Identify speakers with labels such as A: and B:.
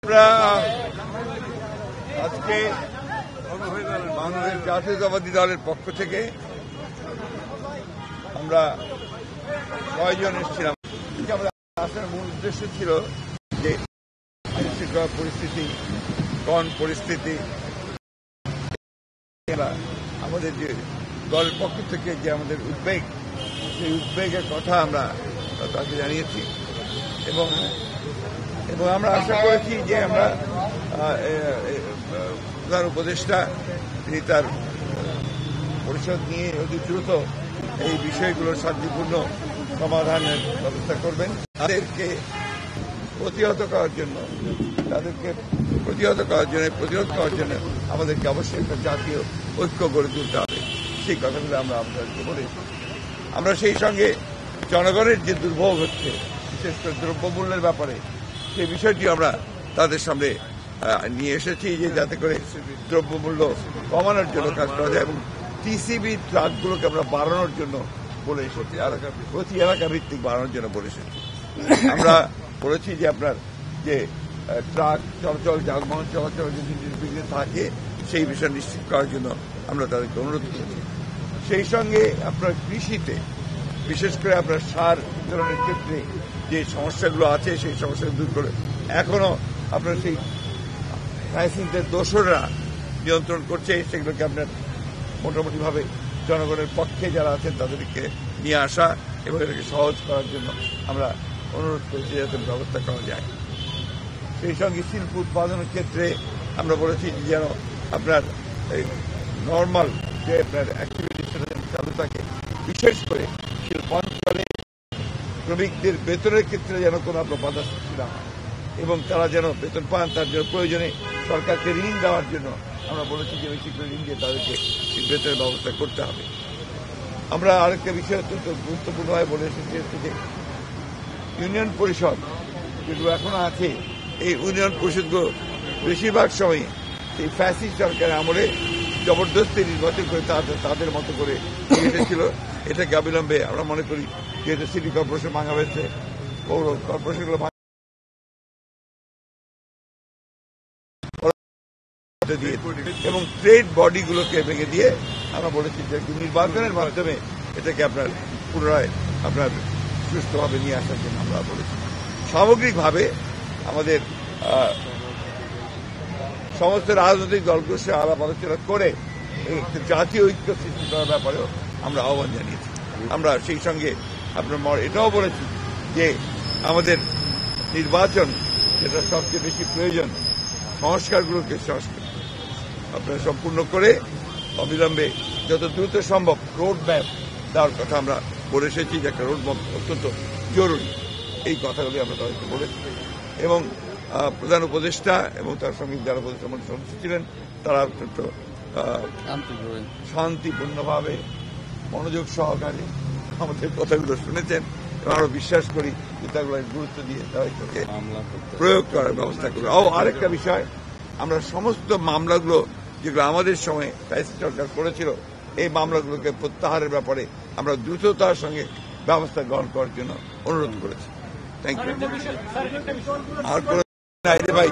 A: আমরা আজকে বাংলাদেশ জাতীয়তাবাদী দলের পক্ষ থেকে আমরা 6 জন এসেছিলাম। আসার মূল উদ্দেশ্য ছিল যে আইনশৃঙ্খলা পরিস্থিতি, পরিস্থিতি আমাদের যে দলের পক্ষ থেকে যে আমাদের উদ্বেগ, সেই উদ্বেগের কথা আমরা তাকে জানিয়েছি এবং আমরা আশা করেছি যে আমরা প্রধান উপদেষ্টা তিনি তার পরিষদ নিয়ে অতি দ্রুত এই বিষয়গুলোর শান্তিপূর্ণ সমাধানের ব্যবস্থা করবেন। তাদেরকে প্রতিহত করার জন্য প্রতিরোধ করার জন্য আমাদেরকে অবশ্যই একটা জাতীয় ঐক্য গড়ে তুলতে হবে। সেই কথাগুলো আমরা আপনাদেরকে বলেছি। আমরা সেই সঙ্গে জনগণের যে দুর্ভোগ হচ্ছে, বিশেষ করে দ্রব্যমূল্যের ব্যাপারে, সেই বিষয়টি আমরা তাদের সামনে নিয়ে এসেছি যে যাতে করে দ্রব্যমূল্য কমানোর জন্য কাজ করা যায় এবং টিসিবি ট্রাকগুলোকে আমরা বাড়ানোর জন্য বলে এসেছি, প্রতি এলাকা ভিত্তিক বাড়ানোর জন্য বলে এসেছি। আমরা বলেছি যে আপনার যে ট্রাক চলাচল, যানবাহন চলাচল যদি নির্বিঘ্নে থাকে সেই বিষয় নিশ্চিত করার জন্য আমরা তাদেরকে অনুরোধ করেছি। সেই সঙ্গে আপনার কৃষিতে বিশেষ করে আপনার সার বিতরণের ক্ষেত্রে যে সমস্যাগুলো আছে সেই সমস্যাগুলো দূর করে এখনো আপনার সেই লাইসেন্সের দোসররা নিয়ন্ত্রণ করছে, সেগুলোকে আপনার মোটামুটিভাবে জনগণের পক্ষে যারা আছেন তাদেরকে নিয়ে আসা এবং এটাকে সহজ করার জন্য আমরা অনুরোধ করেছি যাতে ব্যবস্থা করা যায়। সেই সঙ্গে শিল্প উৎপাদনের ক্ষেত্রে আমরা বলেছি যেন আপনার এই নর্মাল যে আপনার অ্যাক্টিভিটি সেটা চালু থাকে, বিশেষ করে শিল্পাঞ্চলে শ্রমিকদের বেতনের ক্ষেত্রে যেন কোনো বাধা সৃষ্টি না হয় এবং তারা যেন বেতন পান। তার জন্য প্রয়োজনে সরকারকে ঋণ দেওয়ার জন্য আমরা বলেছি যে বেশি করে ঋণ দিয়ে তাদেরকে বেতনের ব্যবস্থা করতে হবে। আমরা আরেকটা বিষয় অত্যন্ত গুরুত্বপূর্ণভাবে বলে এসেছি যে ইউনিয়ন পরিষদ যেগুলো এখনো আছে, এই ইউনিয়ন পরিষদগুলো বেশিরভাগ সময় এই ফ্যাসিস্ট সরকারের আমলে জবরদস্তি নির্বাচন করে তাদের মতো করে এসেছিল। এটাকে অবিলম্বে আমরা মনে করি যেহেতু সিটি কর্পোরেশন ভাঙা হয়েছে, পৌর কর্পোরেশনগুলো দিয়ে এবং ট্রেড বডিগুলোকে ভেঙে দিয়ে আমরা বলেছি যে নির্বাচনের মাধ্যমে এটাকে আপনার পুনরায় আপনার সুস্থভাবে নিয়ে আসার জন্য আমরা বলেছি। সামগ্রিকভাবে আমাদের সমস্ত রাজনৈতিক দলগুলোর সাথে আলাপ আলোচনা করে জাতীয় ঐক্য সৃষ্টি করার ব্যাপারেও আমরা আহ্বান জানিয়েছি। আমরা সেই সঙ্গে আপনার এটাও বলেছি যে আমাদের নির্বাচন যেটা সবচেয়ে বেশি প্রয়োজন, সংস্কারগুলোকে আপনারা সম্পূর্ণ করে অবিলম্বে যত দ্রুত সম্ভব রোড ম্যাপ দেওয়ার কথা আমরা বলে এসেছি যে একটা রোড ম্যাপ অত্যন্ত জরুরি। এই কথাগুলি আমরা তাদেরকে বলেছি এবং প্রধান উপদেষ্টা এবং তার সঙ্গে যারা উপদেষ্টা সদস্য ছিলেন তারা অত্যন্ত শান্তিপূর্ণভাবে মনোযোগ সহকারে আমাদের কথাগুলো শুনেছেন এবং আরো বিশ্বাস করি যে তাগুলো গুরুত্ব দিয়ে তাদেরকে প্রয়োগ করার ব্যবস্থা করবে। আরেকটা বিষয়, আমরা সমস্ত মামলাগুলো যেগুলো আমাদের সময় ফ্যাসিস্ট সরকার করেছিল, এই মামলাগুলোকে প্রত্যাহারের ব্যাপারে আমরা দ্রুততার সঙ্গে ব্যবস্থা গ্রহণ করার জন্য অনুরোধ করেছি। Thank you. আর ভাই